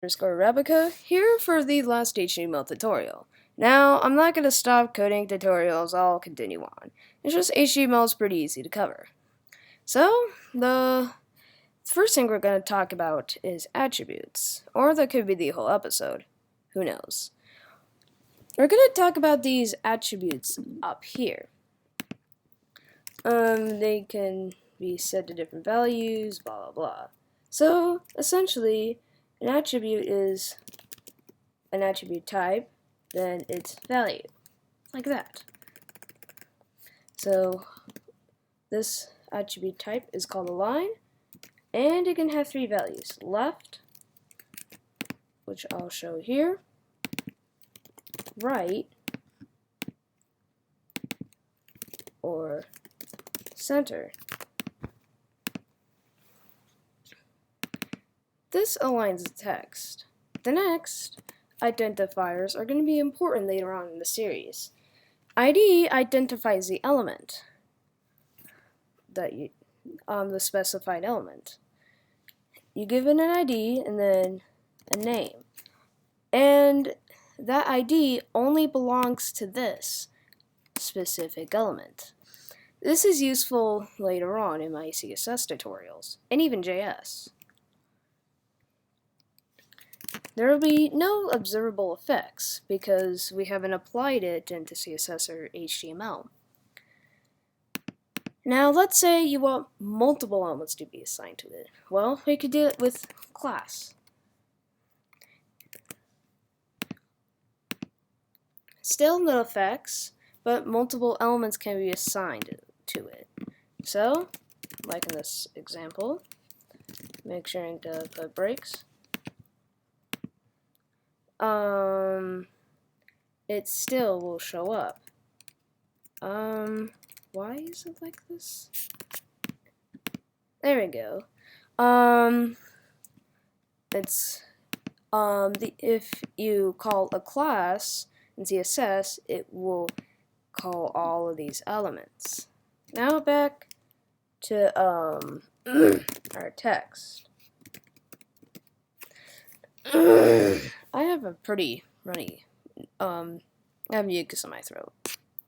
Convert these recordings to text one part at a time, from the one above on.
Rebecca here for the last HTML tutorial. Now, I'm not going to stop coding tutorials, I'll continue on. It's just HTML is pretty easy to cover. So, the first thing we're going to talk about is attributes, or that could be the whole episode. Who knows? We're going to talk about these attributes up here. They can be set to different values, blah blah blah. So, essentially, an attribute is an attribute type, then its value, like that. So this attribute type is called a line, and it can have three values: left, which I'll show here, right, or center. This aligns the text. The next identifiers are going to be important later on in the series. ID identifies the element that the specified element. You give it an ID and then a name, and that ID only belongs to this specific element. This is useful later on in my CSS tutorials, and even JS. There will be no observable effects because we haven't applied it into CSS or HTML. Now let's say you want multiple elements to be assigned to it. Well, we could do it with class. Still no effects, but multiple elements can be assigned to it. So, like in this example, make sure to put breaks. It still will show up. Why is it like this? There we go. If you call a class in CSS, it will call all of these elements. Now back to our text. I have a pretty runny I have mucus in my throat.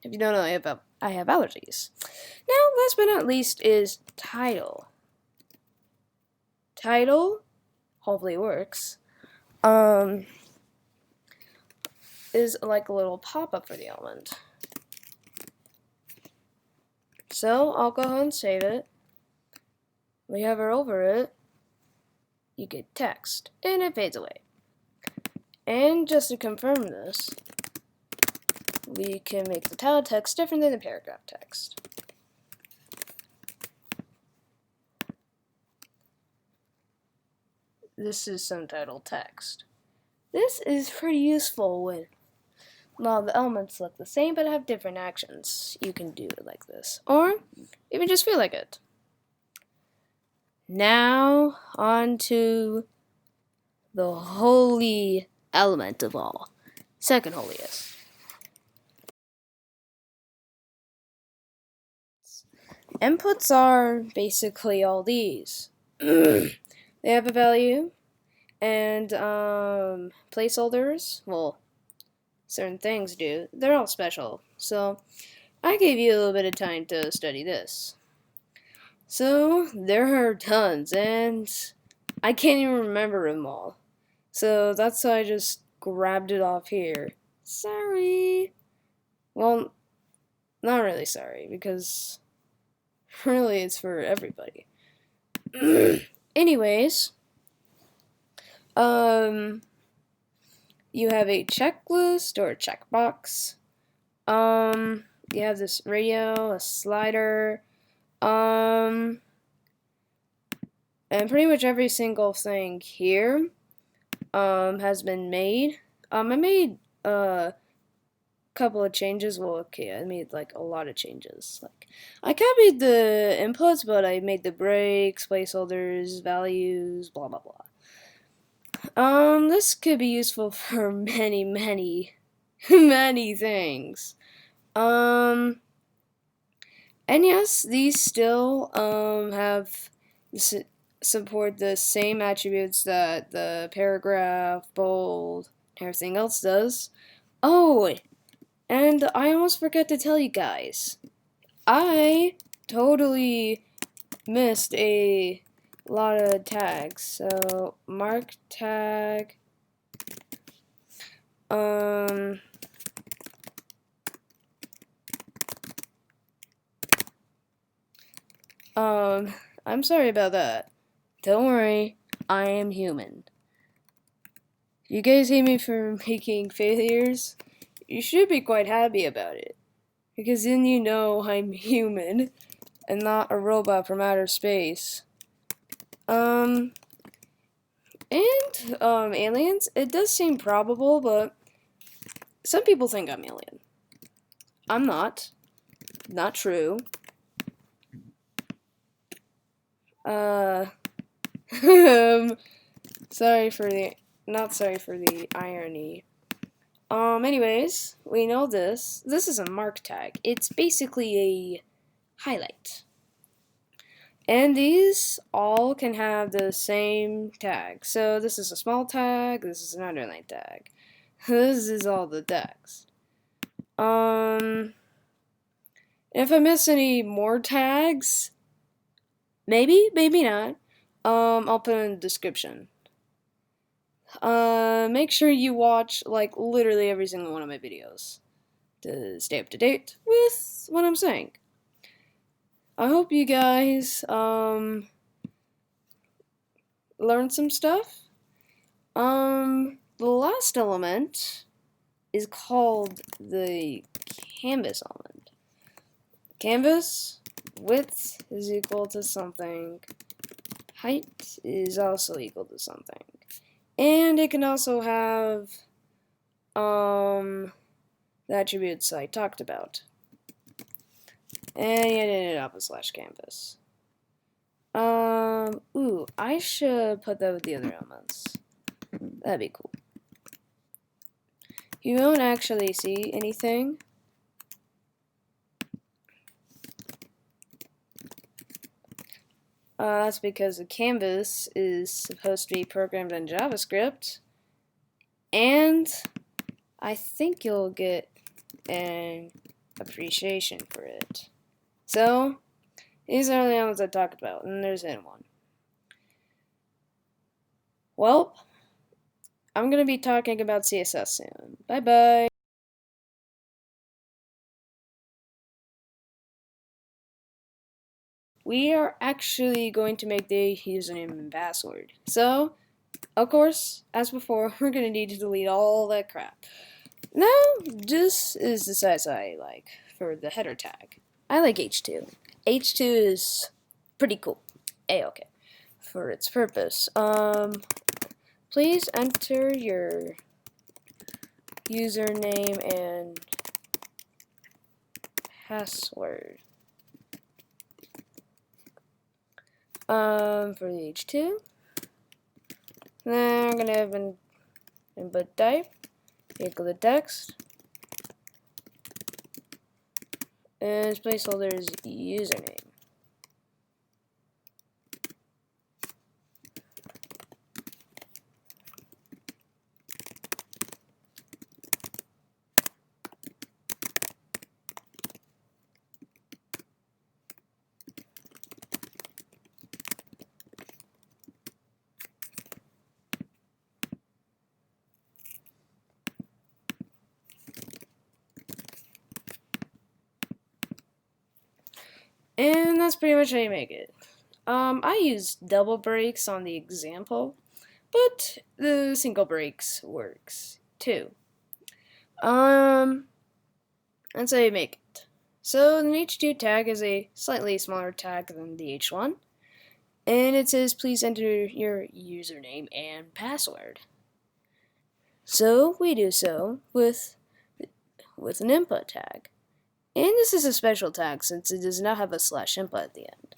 If you don't know, I have allergies. Now, last but not least is title. Title, hopefully it works, is like a little pop-up for the element. So, I'll go ahead and save it. We hover over it, you get text, and it fades away. And just to confirm this, we can make the title text different than the paragraph text. This is some title text. This is pretty useful when a lot of the elements look the same but have different actions. You can do it like this, or even just feel like it. Now, on to the holy element of all, second holiest. Inputs are basically all these. They have a value, and placeholders, well, certain things do. They're all special, so I gave you a little bit of time to study this. So, there are tons, and I can't even remember them all. So, that's why I just grabbed it off here. Sorry. Well, not really sorry, because really it's for everybody. Anyways, you have a checklist or a checkbox. You have this radio, a slider, and pretty much every single thing here has been made. I made a couple of changes. Well, okay, I made like a lot of changes. Like, I copied the inputs, but I made the breaks, placeholders, values, blah blah blah. This could be useful for many, many, many things. And yes, these still have this support the same attributes that the paragraph, bold, everything else does. Oh, and I almost forgot to tell you guys. I totally missed a lot of tags. So mark tag. I'm sorry about that. Don't worry, I am human. You guys hate me for making failures? You should be quite happy about it. Because then you know I'm human and not a robot from outer space. Aliens, it does seem probable, but some people think I'm alien. I'm not. Not true. Sorry for the, not sorry for the irony. Anyways, we know this. This is a mark tag. It's basically a highlight. And these all can have the same tag. So this is a small tag, this is an underline tag. This is all the tags. If I miss any more tags, maybe not. I'll put in the description. Make sure you watch like literally every single one of my videos to stay up to date with what I'm saying. I hope you guys learned some stuff. The last element is called the canvas element. Canvas width is equal to something. Height is also equal to something. And it can also have the attributes I talked about. And it ended up with /canvas. Ooh, I should put that with the other elements. That'd be cool. You won't actually see anything. That's because the canvas is supposed to be programmed in JavaScript. And I think you'll get an appreciation for it. So, these are the elements I talked about, and there's N one. Well, I'm going to be talking about CSS soon. Bye-bye. We are actually going to make the username and password. So, of course, as before, we're going to need to delete all that crap. Now, this is the size I like for the header tag. I like H2. H2 is pretty cool. A-okay. For its purpose. Please enter your username and password. For the H2. Then I'm gonna have an input type equal to text. And its placeholder is username. And that's pretty much how you make it. I used double breaks on the example, but the single breaks works too. That's how you make it. So an H2 tag is a slightly smaller tag than the H1, and it says please enter your username and password. So we do so with an input tag. And this is a special tag since it does not have a /input at the end.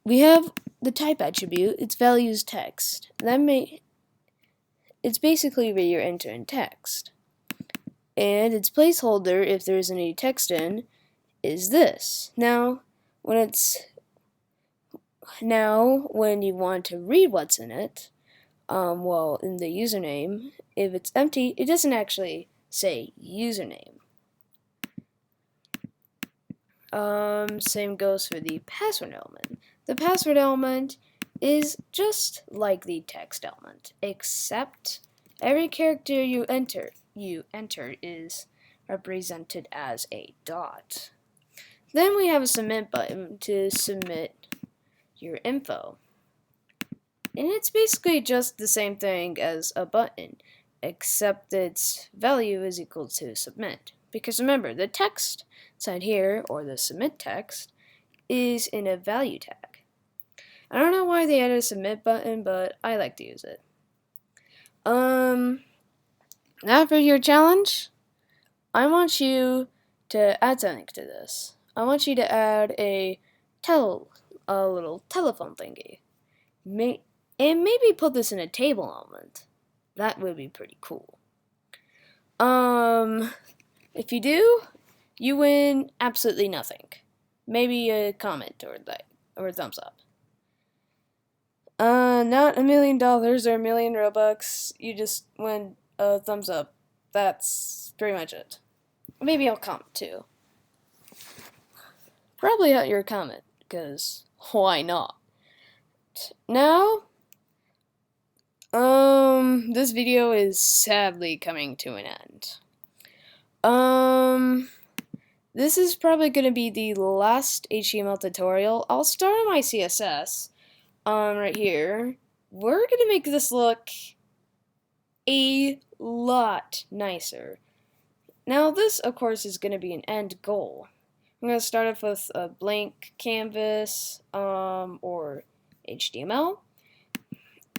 We have the type attribute, its value is text. It's basically where you're entering text. And its placeholder, if there isn't any text in, is this. Now, when Now, when you want to read what's in it, well, in the username, if it's empty, it doesn't actually say username. Same goes for the password element. The password element is just like the text element, except every character you enter is represented as a dot. Then we have a submit button to submit your info. And it's basically just the same thing as a button, except its value is equal to submit. Because remember, the text side here, or the submit text, is in a value tag. I don't know why they added a submit button, but I like to use it. Now for your challenge, I want you to add something to this. I want you to add a little telephone thingy. And maybe put this in a table element. That would be pretty cool. If you do, you win absolutely nothing. Maybe a comment or a thumbs up. Not $1 million or 1,000,000 Robux. You just win a thumbs up. That's pretty much it. Maybe I'll comment too. Probably at your comment, because why not? Now, this video is sadly coming to an end. This is probably going to be the last HTML tutorial. I'll start on my CSS, right here. We're going to make this look a lot nicer. Now, this, of course, is going to be an end goal. I'm going to start off with a blank canvas, or HTML,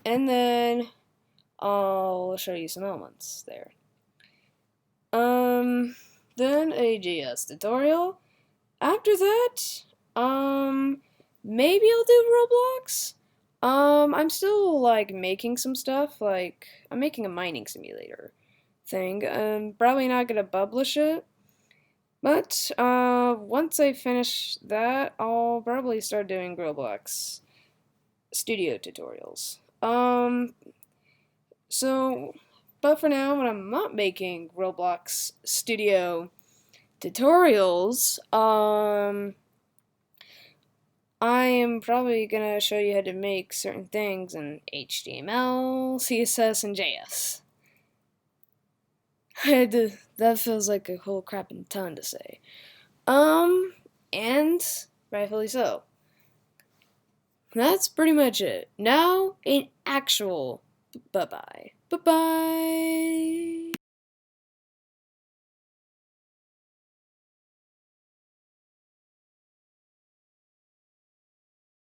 and then I'll show you some elements there. Then a JS tutorial. After that, maybe I'll do Roblox. I'm still making some stuff. I'm making a mining simulator thing. I'm probably not gonna publish it, but once I finish that, I'll probably start doing Roblox studio tutorials. But for now, when I'm not making Roblox studio tutorials, I am probably gonna show you how to make certain things in HTML, CSS, and JS. That feels like a whole crapping ton to say. And rightfully so. That's pretty much it. Now, an actual bye-bye. Bye-bye.